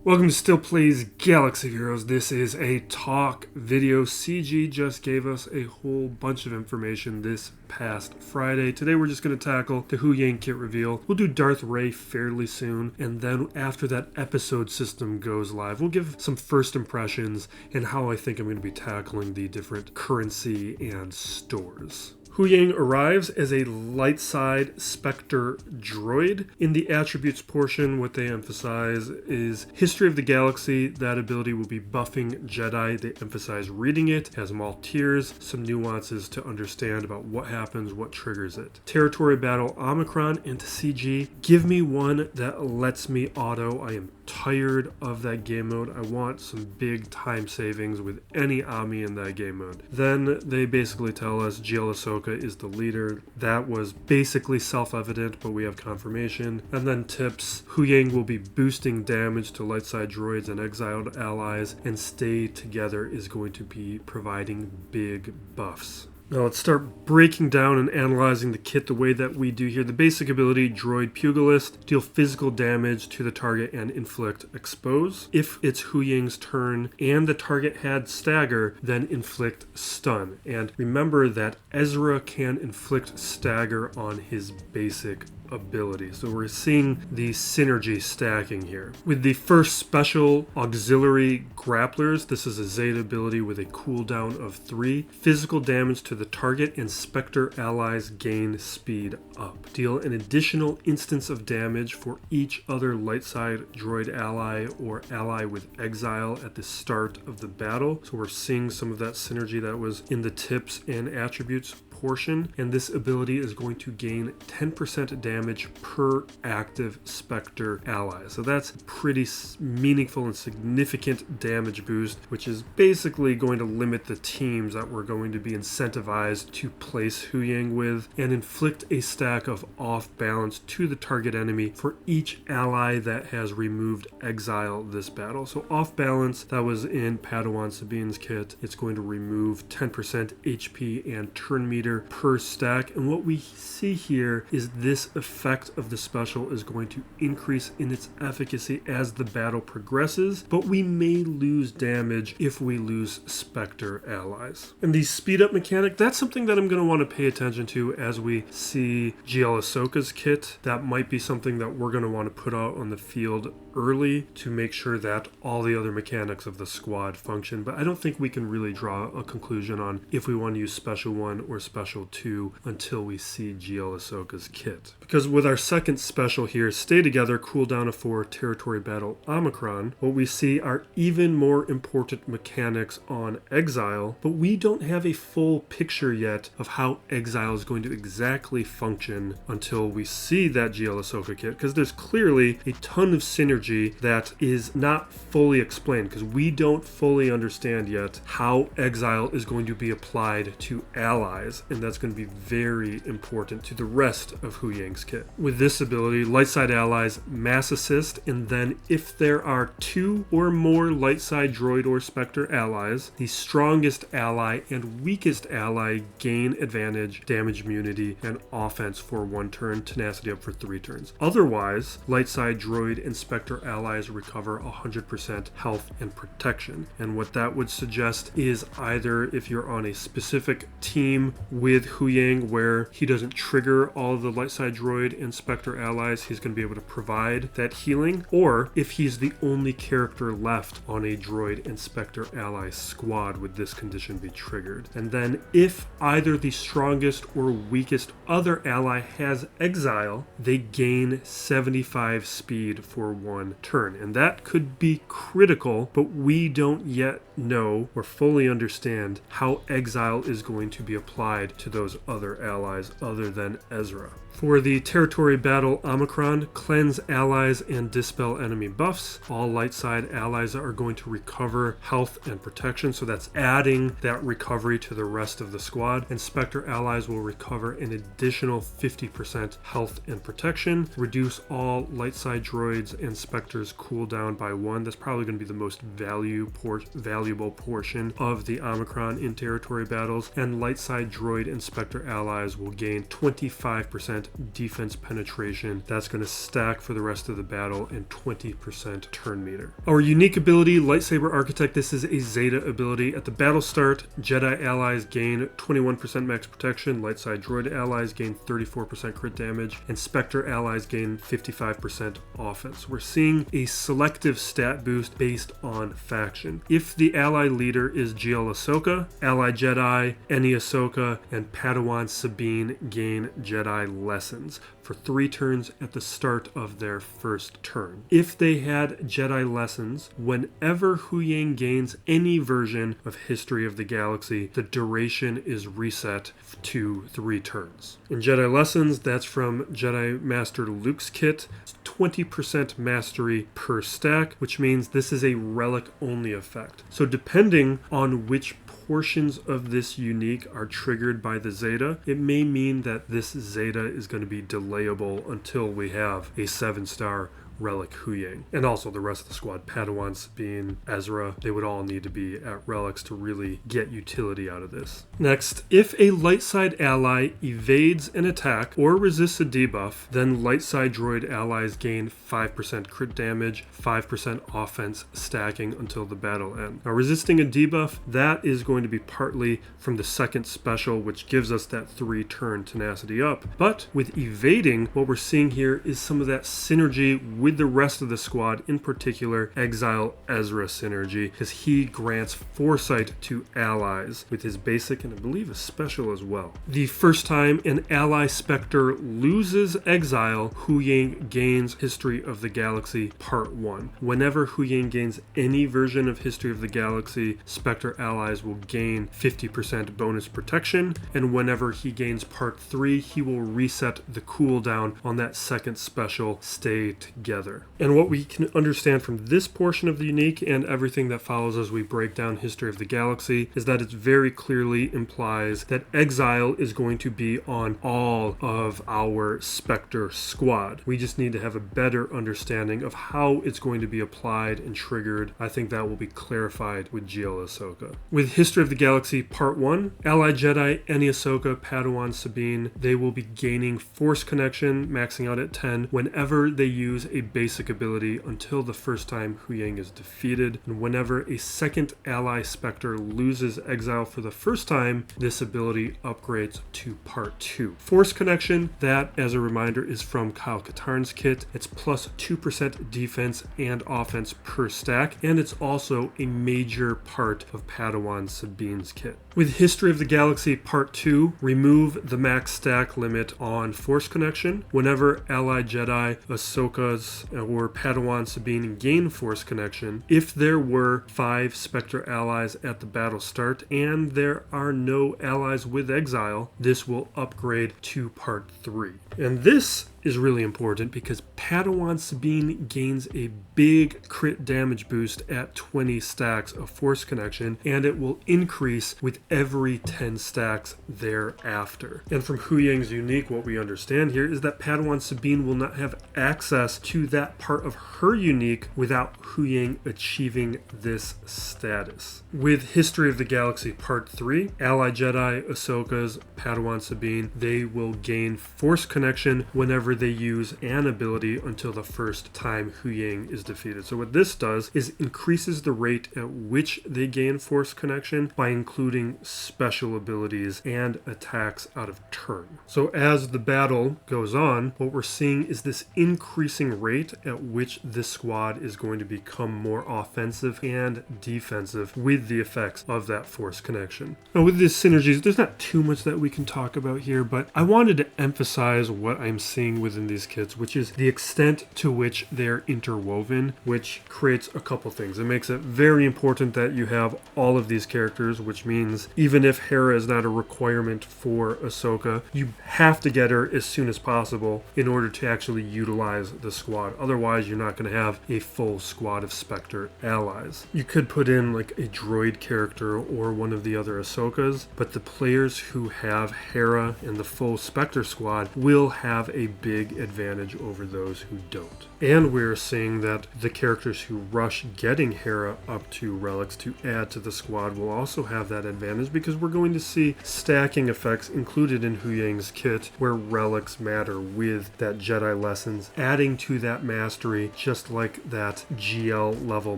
Welcome to Still Plays Galaxy Heroes. This is a talk video. CG just gave us a whole bunch of information this past Friday. Today we're just going to tackle the Huyang kit reveal. We'll do Darth Ray fairly soon, and then after that episode system goes live, we'll give some first impressions and how I think I'm going to be tackling the different currency and stores. Huyang arrives as a light side Spectre droid. In the attributes portion, what they emphasize is history of the galaxy. That ability will be buffing Jedi. They emphasize reading it, has them all tiers, some nuances to understand about what happens, what triggers it. Territory battle Omicron into CG. Give me one that lets me auto. I am tired of that game mode. I want some big time savings with any Ami in that game mode. Then they basically tell us GL Ahsoka is the leader. That was basically self-evident, but we have confirmation. And then tips: Huyang will be boosting damage to light side droids and exiled allies, and Stay Together is going to be providing big buffs. Now let's start breaking down and analyzing the kit the way that we do here. The basic ability, Droid Pugilist, deal physical damage to the target and inflict expose. If it's Huyang's turn and the target had stagger, then inflict stun. And remember that Ezra can inflict stagger on his basic ability. So we're seeing the synergy stacking here. With the first special auxiliary grapplers, this is a Zeta ability with a cooldown of 3. Physical damage to the target and Spectre allies gain speed up. Deal an additional instance of damage for each other light side droid ally or ally with exile at the start of the battle. So we're seeing some of that synergy that was in the tips and attributes portion, and this ability is going to gain 10% damage per active Spectre ally. So that's a pretty meaningful and significant damage boost, which is basically going to limit the teams that we're going to be incentivized to place Huyang with, and inflict a stack of off balance to the target enemy for each ally that has removed exile this battle. So off balance, that was in Padawan Sabine's kit. It's going to remove 10% HP and turn meter per stack, and what we see here is this effect of the special is going to increase in its efficacy as the battle progresses, but we may lose damage if we lose Spectre allies. And the speed up mechanic, that's something that I'm going to want to pay attention to as we see GL Ahsoka's kit. That might be something that we're going to want to put out on the field early to make sure that all the other mechanics of the squad function, but I don't think we can really draw a conclusion on if we want to use Special 1 or Special 2 until we see GL Ahsoka's kit. Because with our second special here, Stay Together, cooldown of 4, Territory Battle Omicron, what we see are even more important mechanics on Exile, but we don't have a full picture yet of how Exile is going to exactly function until we see that GL Ahsoka kit, because there's clearly a ton of synergy that is not fully explained, because we don't fully understand yet how exile is going to be applied to allies, and that's going to be very important to the rest of Huyang's kit. With this ability, light side allies mass assist, and then if there are 2 or more light side droid or Spectre allies, the strongest ally and weakest ally gain advantage, damage immunity, and offense for 1 turn, tenacity up for 3 turns. Otherwise, light side droid and Spectre allies recover 100% health and protection. And what that would suggest is either if you're on a specific team with Huyang where he doesn't trigger all of the light side droid and Spectre allies, he's going to be able to provide that healing, or if he's the only character left on a droid and Spectre ally squad, would this condition be triggered. And then if either the strongest or weakest other ally has exile, they gain 75 speed for 1 turn, and that could be critical, but we don't yet know or fully understand how exile is going to be applied to those other allies other than Ezra. For the Territory Battle Omicron, cleanse allies and dispel enemy buffs. All light side allies are going to recover health and protection, so that's adding that recovery to the rest of the squad. And Spectre allies will recover an additional 50% health and protection. Reduce all light side droids and Spectres cooldown by 1. That's probably going to be the most valuable portion of the Omicron in territory battles. And light side droid droid and Spectre allies will gain 25% defense penetration. That's going to stack for the rest of the battle and 20% turn meter. Our unique ability, Lightsaber Architect, this is a Zeta ability. At the battle start, Jedi allies gain 21% max protection, light side droid allies gain 34% crit damage, and Spectre allies gain 55% offense. We're seeing a selective stat boost based on faction. If the ally leader is GL Ahsoka, Ally Jedi, any Ahsoka, and Padawan Sabine gain Jedi lessons for 3 turns at the start of their first turn. If they had Jedi lessons, whenever Huyang gains any version of History of the Galaxy, the duration is reset to 3 turns. In Jedi lessons, that's from Jedi Master Luke's kit. It's 20% mastery per stack, which means this is a relic only effect. So depending on which portions of this unique are triggered by the Zeta, it may mean that this Zeta is going to be delayable until we have a 7-star Relic Huyang. And also the rest of the squad, Padawan, Sabine, Ezra, they would all need to be at relics to really get utility out of this. Next, if a light side ally evades an attack or resists a debuff, then light side droid allies gain 5% crit damage, 5% offense stacking until the battle ends. Now resisting a debuff, that is going to be partly from the second special, which gives us that 3-turn tenacity up. But with evading, what we're seeing here is some of that synergy with the rest of the squad, in particular Exile Ezra synergy, because he grants foresight to allies with his basic and I believe a special as well. The first time an ally Spectre loses exile, Huyang gains History of the Galaxy Part 1. Whenever Huyang gains any version of History of the Galaxy, Spectre allies will gain 50% bonus protection, and whenever he gains Part 3, he will reset the cooldown on that second special, Stay Together. And what we can understand from this portion of the unique and everything that follows as we break down History of the Galaxy is that it very clearly implies that exile is going to be on all of our Spectre squad. We just need to have a better understanding of how it's going to be applied and triggered. I think that will be clarified with GL Ahsoka. With History of the Galaxy Part 1, Ally Jedi, any Ahsoka, Padawan, Sabine, they will be gaining Force Connection, maxing out at 10, whenever they use a basic ability until the first time Huyang is defeated. And whenever a second ally Spectre loses exile for the first time, this ability upgrades to Part 2. Force Connection, that as a reminder is from Kyle Katarn's kit. It's plus 2% defense and offense per stack, and it's also a major part of Padawan Sabine's kit. With History of the Galaxy Part 2, remove the max stack limit on Force Connection. Whenever ally Jedi, Ahsoka's or Padawan Sabine gain Force Connection, if there were 5 Spectre allies at the battle start and there are no allies with exile, this will upgrade to Part 3. And this is really important because Padawan Sabine gains a big crit damage boost at 20 stacks of Force Connection, and it will increase with every 10 stacks thereafter. And from Huyang's unique, what we understand here is that Padawan Sabine will not have access to that part of her unique without Huyang achieving this status. With History of the Galaxy Part 3, Ally Jedi, Ahsoka's, Padawan Sabine, they will gain Force Connection whenever they use an ability until the first time Huyang is defeated. So what this does is increases the rate at which they gain Force Connection by including special abilities and attacks out of turn. So as the battle goes on, what we're seeing is this increasing rate at which this squad is going to become more offensive and defensive with the effects of that Force Connection. Now with these synergies, there's not too much that we can talk about here, but I wanted to emphasize what I'm seeing within these kits, which is the extent to which they're interwoven, which creates a couple things. It makes it very important that you have all of these characters, which means even if Hera is not a requirement for Ahsoka, you have to get her as soon as possible in order to actually utilize the squad. Otherwise, you're not going to have a full squad of Spectre allies. You could put in like a droid character or one of the other Ahsokas, but the players who have Hera and the full Spectre squad will will have a big advantage over those who don't. And we're seeing that the characters who rush getting Hera up to relics to add to the squad will also have that advantage, because we're going to see stacking effects included in Huyang's kit where relics matter, with that Jedi lessons adding to that mastery, just like that GL level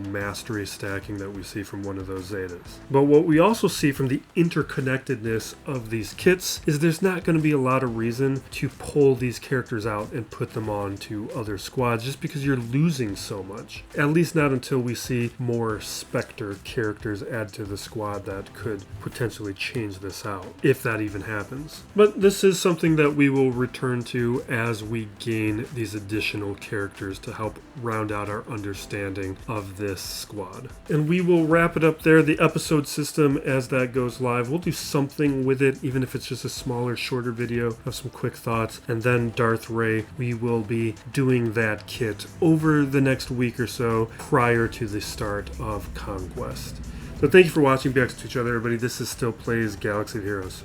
mastery stacking that we see from one of those Zetas. But what we also see from the interconnectedness of these kits is there's not going to be a lot of reason to pull these characters out and put them on to other squads, just because you're losing so much. At least not until we see more Spectre characters add to the squad that could potentially change this out, if that even happens. But this is something that we will return to as we gain these additional characters to help round out our understanding of this squad. And we will wrap it up there. The episode system, as that goes live, we'll do something with it, even if it's just a smaller, shorter video of some quick thoughts. And then Darth Rey, we will be doing that kit over the next week or so prior to the start of Conquest. So thank you for watching. Be excellent to each other, everybody. This is Still Plays Galaxy of Heroes.